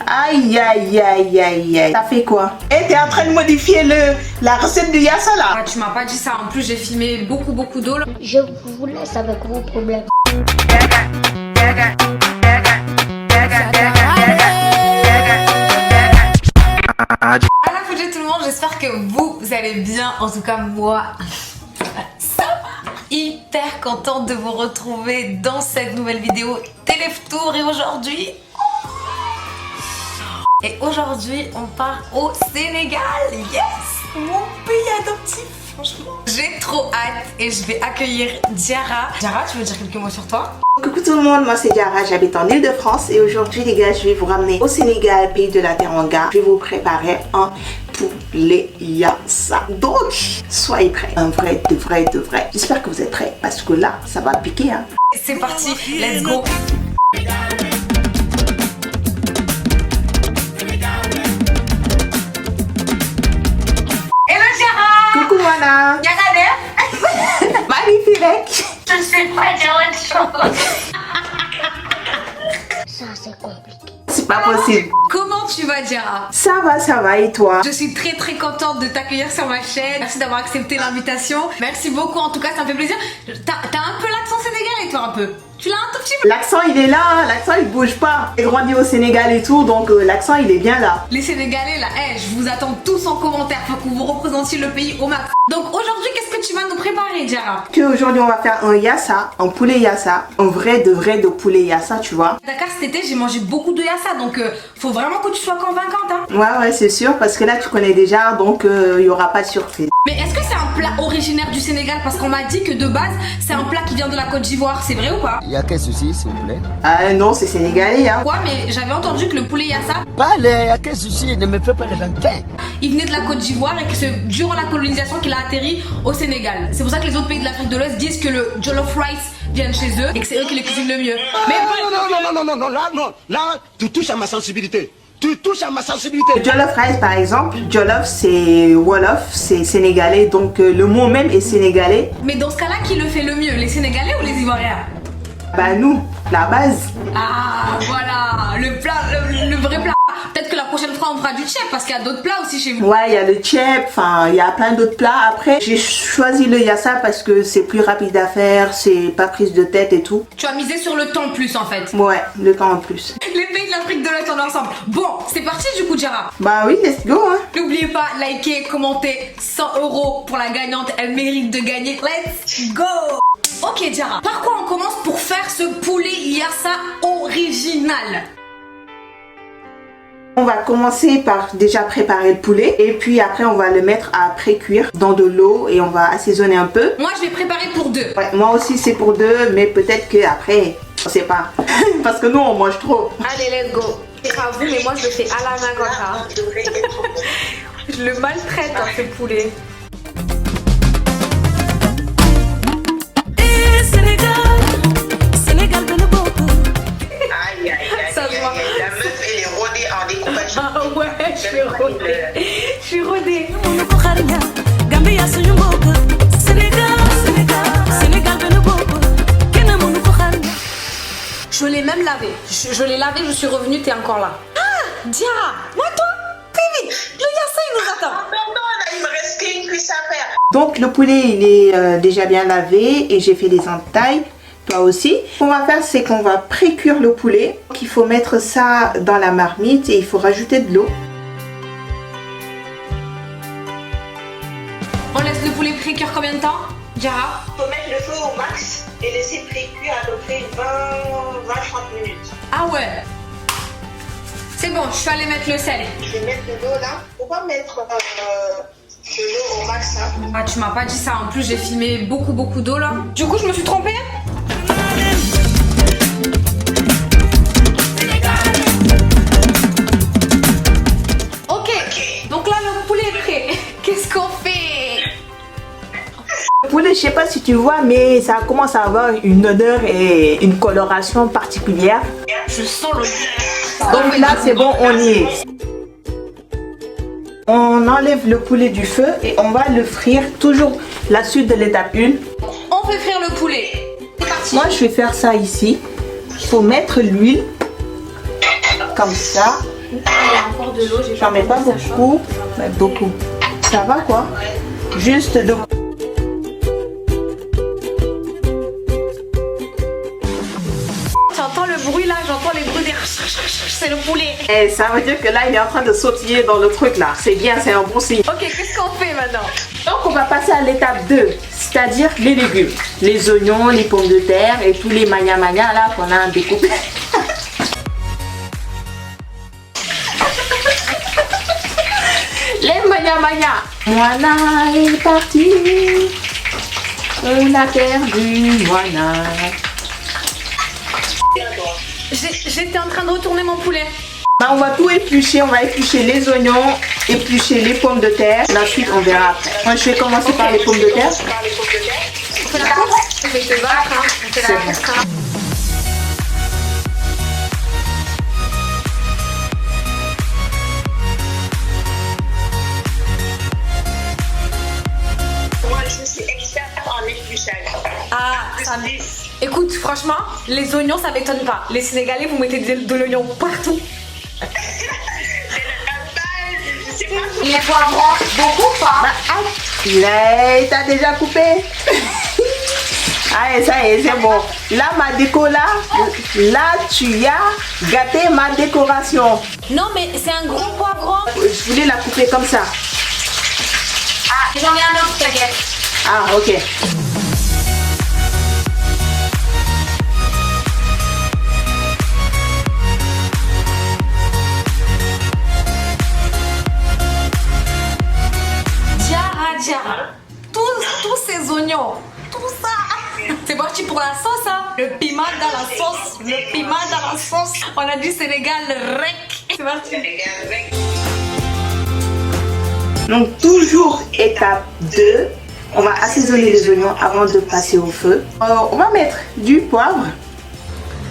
Aïe, aïe, aïe, aïe, aïe. Ça fait quoi? Et t'es en train de modifier la recette de Yassa là? Ah, tu m'as pas dit ça. En plus, j'ai filmé beaucoup d'eau là. Je vous laisse avec vos problèmes. Alors, tout le monde, j'espère que vous allez bien. En tout cas, moi, ça va. Hyper contente de vous retrouver dans cette nouvelle vidéo Télé Tour. Et aujourd'hui, on part au Sénégal. Yes, mon pays adoptif. Franchement, j'ai trop hâte et je vais accueillir Diarra. Diarra, tu veux dire quelques mots sur toi? Coucou tout le monde, moi c'est Diarra, j'habite en Ile-de-France et aujourd'hui les gars, je vais vous ramener au Sénégal, pays de la Teranga. Je vais vous préparer un poulet Yassa. Donc, soyez prêts. Un vrai, de vrai. J'espère que vous êtes prêts parce que là, ça va piquer. Hein. C'est parti, let's go. Coucou Mana. Magnifique. Je sais pas dire autre chose. Ça, c'est compliqué. C'est pas possible. Comment tu vas, Diarra? Ça va et toi? Je suis très contente de t'accueillir sur ma chaîne. Merci d'avoir accepté l'invitation. Merci beaucoup, en tout cas, ça me fait plaisir. T'as un peu l'accent sénégalais, toi, un peu. Tu l'as un tout petit peu. L'accent il est là, hein. L'accent il bouge pas. J'ai grandi au Sénégal et tout, donc l'accent il est bien là. Les Sénégalais là, je vous attends tous en commentaire. Faut que vous représentiez le pays au max. Donc aujourd'hui, qu'est-ce que tu vas nous préparer, Diarra? Aujourd'hui on va faire un Yassa, un poulet Yassa, un vrai de poulet Yassa, tu vois. Dakar cet été, j'ai mangé beaucoup de Yassa, donc faut vraiment que tu sois convaincante, hein. Ouais, c'est sûr, parce que là tu connais déjà, donc il y aura pas de surprise. Mais est-ce que c'est un plat originaire du Sénégal? Parce qu'on m'a dit que de base, c'est un plat qui vient de la Côte d'Ivoire. C'est vrai ou pas? Il y a quel souci, s'il vous plaît? Ah non, c'est sénégalais, hein. Ouais, mais j'avais entendu que le poulet Yassa, Parle, il y a quel souci? Ne me fais pas le vainqueur. il venait de la Côte d'Ivoire et que c'est durant la colonisation qu'il a atterri au Sénégal. C'est pour ça que les autres pays de l'Afrique de l'Ouest disent que le jollof rice vient de chez eux et que c'est eux qui les cuisinent le mieux. Mais Non, là, tu touches à ma sensibilité. Tu touches à ma sensibilité. Le jollof rice par exemple, jollof c'est wolof, c'est sénégalais, donc le mot même est sénégalais. Mais dans ce cas-là, qui le fait le mieux? Les Sénégalais ou les Ivoiriens? Bah nous, la base. Ah, voilà, le plat, le vrai plat. Peut-être que la prochaine fois on fera du tchèp parce qu'il y a d'autres plats aussi chez vous. Ouais, il y a le tchèp, enfin il y a plein d'autres plats. Après, j'ai choisi le Yassa parce que c'est plus rapide à faire, c'est pas prise de tête et tout. Tu as misé sur le temps plus en fait. Ouais, le temps en plus. Les pays de l'Afrique de l'Ouest, on est ensemble. Bon, c'est parti du coup, Diarra. Bah oui, let's go, hein. N'oubliez pas, likez, commentez. 100 € pour la gagnante, elle mérite de gagner. Let's go. Ok, Diarra, par quoi on commence pour faire ce poulet Yassa original? On va commencer par déjà préparer le poulet et puis après on va le mettre à pré-cuire dans de l'eau et on va assaisonner un peu. Moi je vais préparer pour deux. Ouais, moi aussi c'est pour deux, mais peut-être que après, on sait pas. Parce que nous on mange trop. Allez, let's go. C'est pas vous, mais moi je le fais à la main comme ça. Je le maltraite, hein, ce poulet. Ça se voit. La meuf elle est rodée en découpage. Ah ouais, je suis rodée. Je suis rodée. Je l'ai même lavé. Je l'ai lavé, je suis revenue, t'es encore là. Ah, Diarra, moi toi, très vite. Le Yassa il nous attend. Il me reste qu'une cuisse à faire. Donc le poulet il est déjà bien lavé et j'ai fait des entailles. Toi aussi. Ce qu'on va faire c'est qu'on va pré-cuire le poulet. Donc il faut mettre ça dans la marmite et il faut rajouter de l'eau. On laisse le poulet pré-cuire combien de temps, Diarra? Il faut mettre le feu au max et laisser pré-cuire à peu près 20-30 minutes. Ah ouais. C'est bon, je suis allée mettre le sel. Je vais mettre de l'eau là. Faut pas mettre de l'eau au max. Hein. Ah, tu m'as pas dit ça. En plus, j'ai filmé beaucoup d'eau là. Du coup, je me suis trompée. Ok. Donc là, le poulet est prêt. Qu'est-ce qu'on fait? Le poulet, je sais pas si tu vois, mais ça commence à avoir une odeur et une coloration particulière. Je sens l'odeur. Donc là, c'est bon, on y est. On enlève le poulet du feu et on va le frire. Toujours la suite de l'étape 1. On fait frire le poulet. C'est parti. Moi, je vais faire ça ici. Il faut mettre l'huile comme ça. Il y a encore de l'eau, j'ai J'en mets pas beaucoup, mais beaucoup. Ça va quoi? Juste de... J'entends le bruit là, j'entends les bruits des... C'est le poulet. Et ça veut dire que là, il est en train de sautiller dans le truc là. C'est bien, c'est un bon signe. Ok, qu'est-ce qu'on fait maintenant? Donc on va passer à l'étape 2, c'est-à-dire les légumes. Les oignons, les pommes de terre et tous les mania là qu'on a découpés. Les mania. Moana est parti. On a perdu Moana. J'étais en train de retourner mon poulet. Bah, on va tout éplucher, on va éplucher les oignons, éplucher les pommes de terre. La suite on verra après. Moi je vais commencer par les pommes de terre. On fait la course? Je vais te battre, hein. On fait la course, hein. Moi, je suis experte en épluchage. Ah, ça écoute, franchement, les oignons, ça m'étonne pas. Les Sénégalais, vous mettez de l'oignon partout. Les poivrons, beaucoup pas? Là, t'as déjà coupé. Allez, ça y est, c'est bon. Là, ma déco là, tu as gâté ma décoration. Non, mais c'est un gros poivron. Je voulais la couper comme ça. Ah, j'en ai un autre, t'inquiète. Ah, ok. Tous ces oignons, tout ça. C'est parti pour la sauce, hein. Le piment dans la sauce, le piment dans la sauce. On a dit Sénégal, rec. C'est parti. Donc toujours étape 2, on va assaisonner les oignons avant de passer au feu. On va mettre du poivre.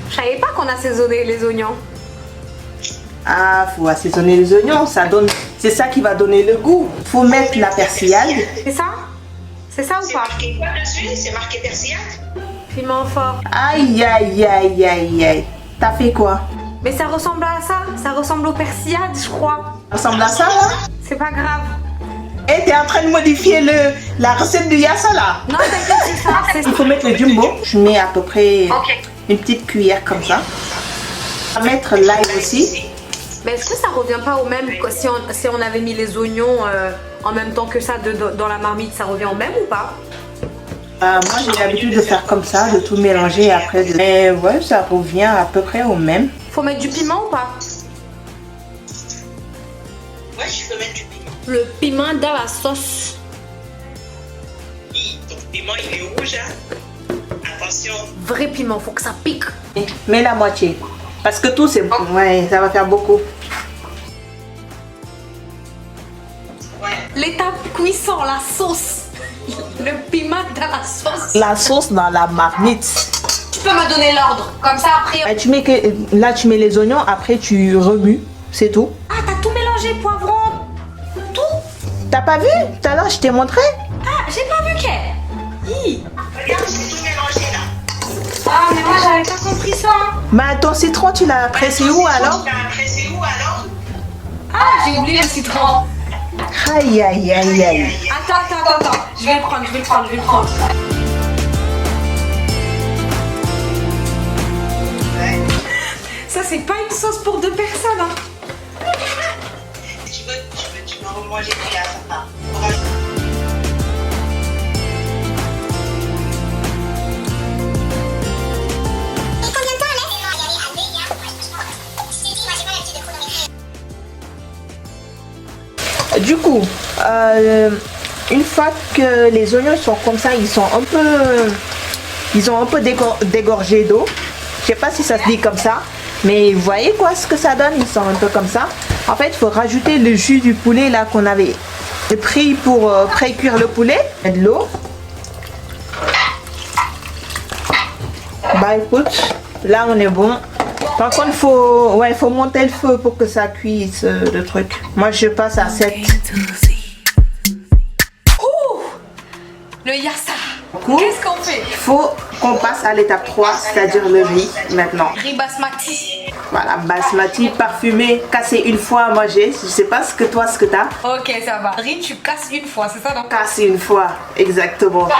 Je savais pas qu'on assaisonnait les oignons. Ah, faut assaisonner les oignons, c'est ça qui va donner le goût. Faut mettre la persillade. C'est ça? C'est ça ou C'est pas? marqué quoi dessus? C'est marqué persillade? Piment fort. Aïe, aïe, aïe, aïe, aïe. T'as fait quoi? Mais ça ressemble à ça. Ça ressemble aux persillades, je crois. Ça ressemble à ça là? C'est pas grave. Et t'es en train de modifier la recette du yassa là? Non, t'inquiète, c'est ça. Il faut mettre le jumbo. Je mets à peu près une petite cuillère comme ça. On va mettre l'ail aussi. Mais est-ce que ça revient pas au même que si on avait mis les oignons en même temps que ça dans la marmite, ça revient au même ou pas? Moi j'ai l'habitude de faire comme ça, de tout mélanger après. Mais ouais, ça revient à peu près au même. Faut mettre du piment ou pas? Ouais, je peux mettre du piment. Le piment dans la sauce. Oui, ton piment, il est rouge, hein. Attention. Vrai piment, faut que ça pique. Mets la moitié. Parce que tout c'est bon. Ouais, ça va faire beaucoup. Ouais. L'étape cuisson, la sauce. Le piment dans la sauce. La sauce dans la marmite. Tu peux me donner l'ordre. Comme ça après. Là tu mets les oignons, après tu remues. C'est tout. Ah, t'as tout mélangé, poivron. Tout. T'as pas vu? Tout à l'heure je t'ai montré. Ah, j'ai pas vu qu'elle. Regarde, j'ai tout mélangé là. Ah, mais moi j'avais pas compris ça. Mais ton citron tu l'as pressé où alors? Tu l'as pressé où alors? Ah, j'ai oublié le citron. Aïe aïe aïe aïe. Attends. Je vais le prendre. Ouais. Ça, c'est pas une sauce pour 2 personnes, hein. Tu peux remanger là, ça. Du coup, une fois que les oignons sont comme ça, ils ont un peu dégorgé d'eau. Je sais pas si ça se dit comme ça, mais vous voyez quoi ce que ça donne? Ils sont un peu comme ça. En fait, il faut rajouter le jus du poulet là qu'on avait pris pour pré-cuire le poulet. Et de l'eau. Bah écoute, là on est bon. Par contre, faut monter le feu pour que ça cuise le truc. Moi, je passe à 7. Ouh, le yassa. Qu'est-ce qu'on fait? Il faut qu'on passe à l'étape 3, c'est-à-dire le riz maintenant. Riz basmati. Voilà, basmati, parfumé, cassé une fois à manger. Je sais pas ce que t'as. Ok, ça va. Riz, tu casses une fois, c'est ça donc? Cassé une fois, exactement. Ouais.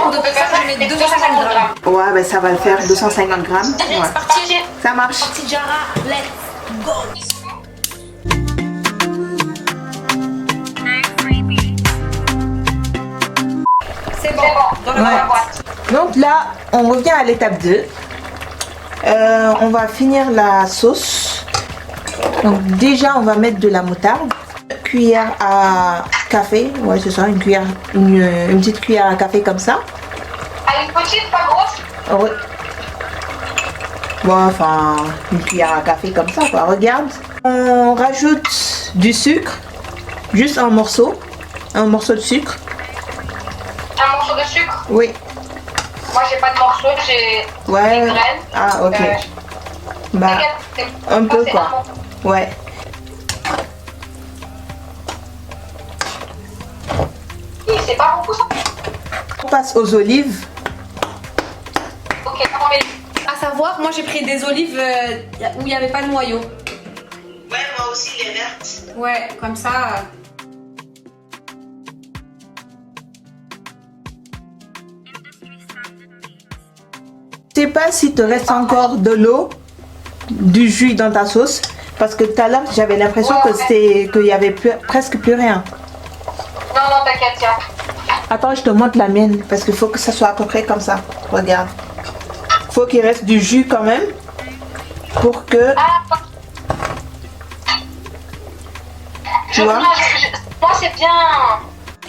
On devait faire, je mets 250 grammes. Ouais, ben ça va le faire, 250 grammes. Ouais. C'est parti. Ça marche. Parti Jara, let's go. C'est bon, dans la boîte. Donc là, on revient à l'étape 2. On va finir la sauce. Donc déjà, on va mettre de la moutarde. Cuillère à café. Ouais, c'est ça, une petite cuillère à café comme ça. Ah, une petite, pas grosse? Ouais. Bon, enfin, une cuillère à café comme ça, quoi. Regarde. On rajoute du sucre. Juste un morceau de sucre. Un morceau de sucre? Oui. Moi, j'ai pas de morceau, j'ai Ouais. des graines. Ah, ok. Bah, un peu quoi. Ouais. C'est pas beaucoup ça. On passe aux olives. Ok, on met. À savoir, moi j'ai pris des olives où il n'y avait pas de noyau. Ouais, moi aussi, les vertes. Ouais, comme ça. Je sais pas si te reste encore de l'eau, du jus dans ta sauce, parce que tout à l'heure j'avais l'impression qu'il y avait presque plus rien. Non, non, t'inquiète, tiens. Attends, je te montre la mienne, parce qu'il faut que ça soit à peu près comme ça. Regarde. Faut qu'il reste du jus quand même, pour que... Tu vois? Moi c'est bien.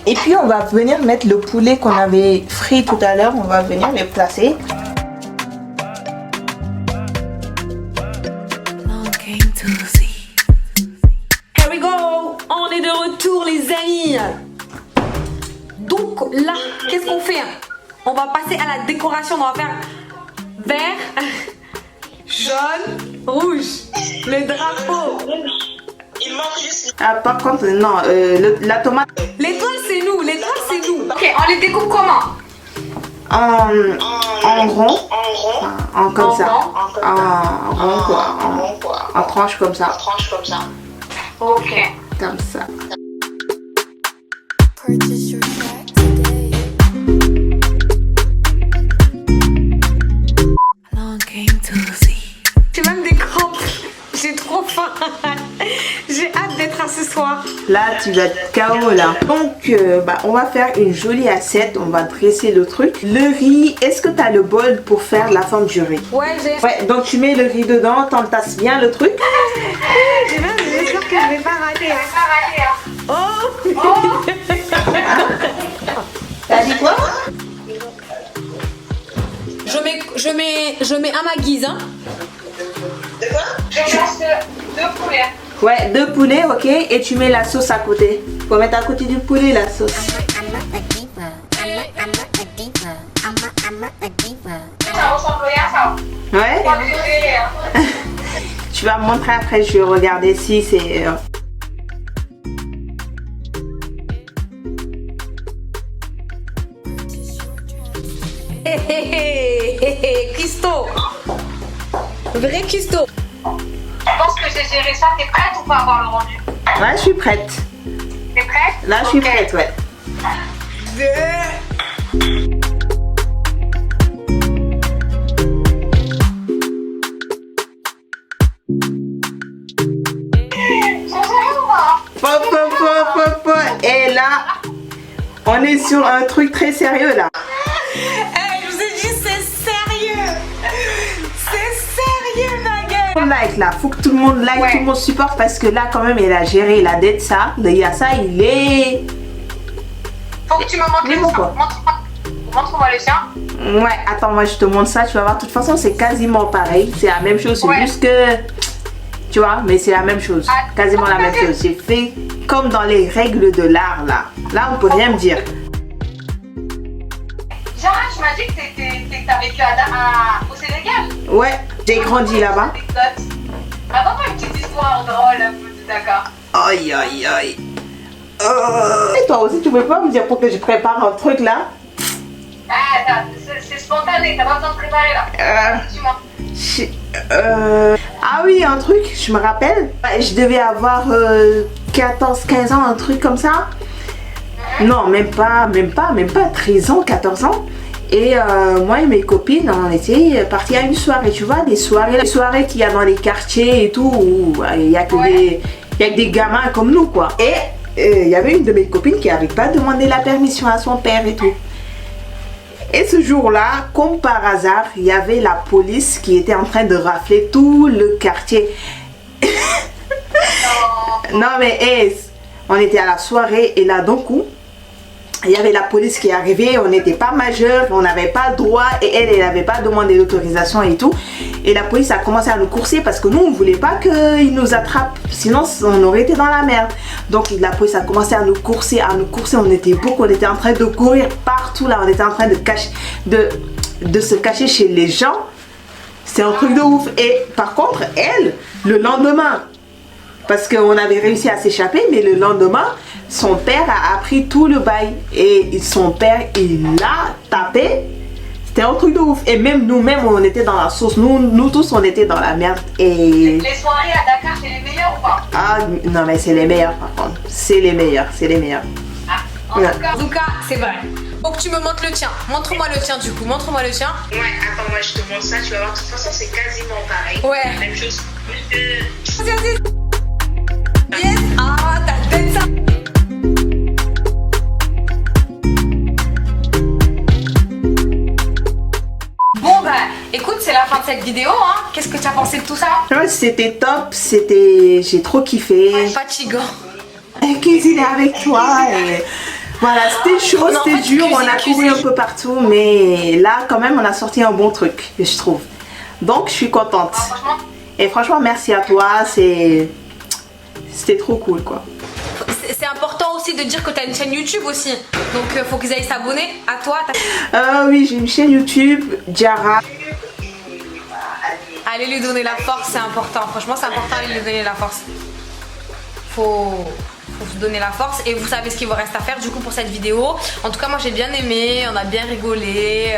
Et puis on va venir mettre le poulet qu'on avait frit tout à l'heure, on va venir les placer. Here we go. On est de retour les amis. Donc là, qu'est-ce qu'on fait? On va passer à la décoration. On va faire vert, jaune, rouge. Le drapeau. Il manque juste. Ah, par contre, non, la tomate L'étoile c'est nous, l'étoile c'est nous. Ok, on les découpe comment? en rond, en comme ça, en rond quoi, en tranche comme ça, Ok. comme ça. Purchase your track today. Longing to see. J'ai même des crampes. J'ai trop faim. J'ai hâte d'être à ce soir. Là, tu vas être KO là. Donc, on va faire une jolie assiette. On va dresser le truc. Le riz, est-ce que tu as le bol pour faire la forme du riz? Ouais, j'ai. Ouais, donc tu mets le riz dedans, t'entasses bien le truc. J'espère que je vais pas rater. T'as dit quoi? Je mets à ma guise, hein. De quoi? Je laisse 2 poulets. Ouais, 2 poulets, ok. Et tu mets la sauce à côté. Faut mettre à côté du poulet la sauce. Ça ressemble à ça. Ouais. Tu vas me montrer après, je vais regarder si c'est... Cuistot. Vrai cuistot. Je pense que j'ai géré ça. T'es prête ou pas à avoir le rendu? Là, je suis prête. T'es prête? Là, je suis prête, ouais. Et là, on est sur un truc très sérieux là. Hey, je vous ai dit, c'est sérieux. C'est sérieux, ma gueule. Like là, faut que tout le monde like, Ouais. tout le monde supporte parce que là quand même elle a géré la dette ça. Le Yassa il est... Faut que tu me montres Mais le pourquoi? sien. Montre-moi le sien. Ouais, attends, moi je te montre ça, tu vas voir. De toute façon c'est quasiment pareil, c'est la même chose, c'est Ouais. juste que... Tu vois, mais c'est la même chose, Ah, quasiment la même chose. C'est fait comme dans les règles de l'art là. Là on peut rien me dire. Jara, tu m'as dit que t'as vécu au Sénégal. Ouais, j'ai grandi là-bas. Raconte-moi une petite histoire drôle, un peu, d'accord. Aïe aïe aïe. Et toi aussi tu peux pas me dire pour que je prépare un truc là? Ah, c'est spontané, t'as pas besoin de préparer là. Dis-moi. Ah oui, un truc, je me rappelle. Je devais avoir 14-15 ans, un truc comme ça. Non, même pas 13 ans, 14 ans. Et moi et mes copines, on était partis à une soirée, tu vois, les soirées qu'il y a dans les quartiers et tout, où il y a que des gamins comme nous, quoi. Et il y avait une de mes copines qui n'avait pas demandé la permission à son père et tout. Et ce jour-là, comme par hasard, il y avait la police qui était en train de rafler tout le quartier. Non mais on était à la soirée et là d'un coup, il y avait la police qui est arrivée, on n'était pas majeur, on n'avait pas le droit et elle n'avait pas demandé l'autorisation et tout. Et la police a commencé à nous courser parce que nous on ne voulait pas qu'ils nous attrapent, sinon on aurait été dans la merde. Donc la police a commencé à nous courser, on était beaucoup, on était en train de courir partout là, on était en train de se cacher chez les gens. C'est un truc de ouf. Et par contre elle, le lendemain, parce qu'on avait réussi à s'échapper, mais le lendemain, son père a appris tout le bail. Et son père, il l'a tapé. C'était un truc de ouf. Et même nous-mêmes, on était dans la sauce. Nous tous, on était dans la merde. Et... Les soirées à Dakar, c'est les meilleures ou pas? Ah, non, mais c'est les meilleurs, par contre. C'est les meilleurs. Ah, en tout cas, c'est vrai. Faut que tu me montres le tien. Montre-moi le tien, du coup. Montre-moi le tien. Ouais, attends, moi je te montre ça, tu vas voir. De toute façon, c'est quasiment pareil. Ouais. Même chose. Vas-y. Yes. Ah, t'as fait ça. Bon bah, écoute, c'est la fin de cette vidéo, hein. Qu'est-ce que tu as pensé de tout ça? C'était top, j'ai trop kiffé. Fatigant. Cuisiner avec toi et... Voilà, c'était chaud, c'était dur, on a couru un peu partout, mais là quand même on a sorti un bon truc, je trouve. Donc je suis contente. Et franchement merci à toi, c'était trop cool quoi. C'est important aussi de dire que tu as une chaîne YouTube aussi, donc faut qu'ils aillent s'abonner à toi. Oui, j'ai une chaîne YouTube, Diarra. Allez lui donner la force, c'est important, franchement c'est important de lui donner la force. Faut se donner la force et vous savez ce qu'il vous reste à faire du coup pour cette vidéo. En tout cas moi j'ai bien aimé, on a bien rigolé,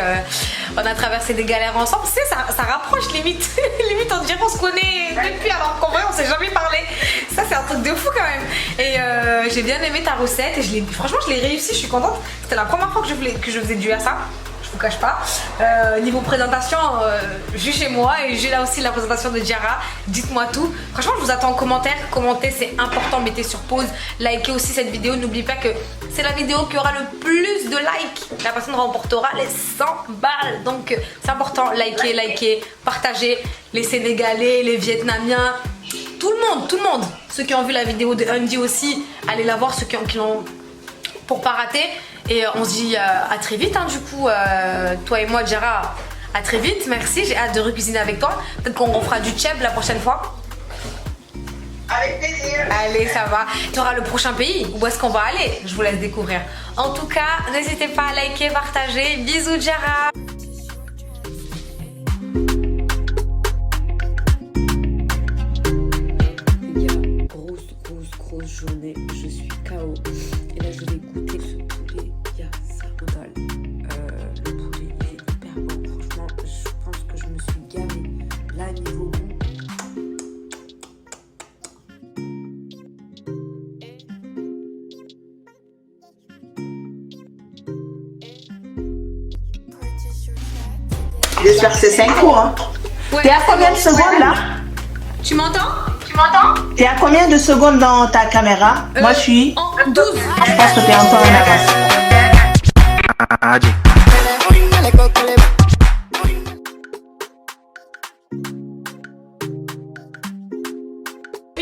on a traversé des galères ensemble, tu sais ça rapproche limite. Limite on dirait qu'on se connaît depuis alors qu'en vrai on s'est jamais parlé. Ça c'est un truc de fou quand même. Et j'ai bien aimé ta recette et franchement je l'ai réussi, je suis contente. C'était la première fois que je faisais du ça. Je vous cache pas. Niveau présentation, jugez-moi et j'ai là aussi la présentation de Diarra. Dites-moi tout. Franchement, je vous attends en commentaire. Commentez, c'est important. Mettez sur pause. Likez aussi cette vidéo. N'oubliez pas que c'est la vidéo qui aura le plus de likes. La personne remportera les 100 balles. Donc, c'est important. Likez, partagez. Les Sénégalais, les Vietnamiens, tout le monde. Ceux qui ont vu la vidéo de Andy aussi, allez la voir. Ceux qui l'ont pour pas rater. Et on se dit à très vite hein, du coup, toi et moi Diarra, à très vite, merci, j'ai hâte de recuisiner avec toi. Peut-être qu'on refera du tchèb la prochaine fois. Avec plaisir. Allez, ça va. Tu auras le prochain pays, où est-ce qu'on va aller? Je vous laisse découvrir. En tout cas, n'hésitez pas à liker, partager. Bisous Diarra. Il y a grosse journée, je suis KO. Et là je vais goûter ce poulet, il y a ça total. Le poulet il est hyper bon, franchement je pense que je me suis gavée. Là niveau goût. J'espère que c'est synchro hein. Ouais, T'es à combien de secondes là? Tu m'entends? T'es à combien de secondes dans ta caméra? Moi je suis... En 12. Je pense que t'es un peu en avance.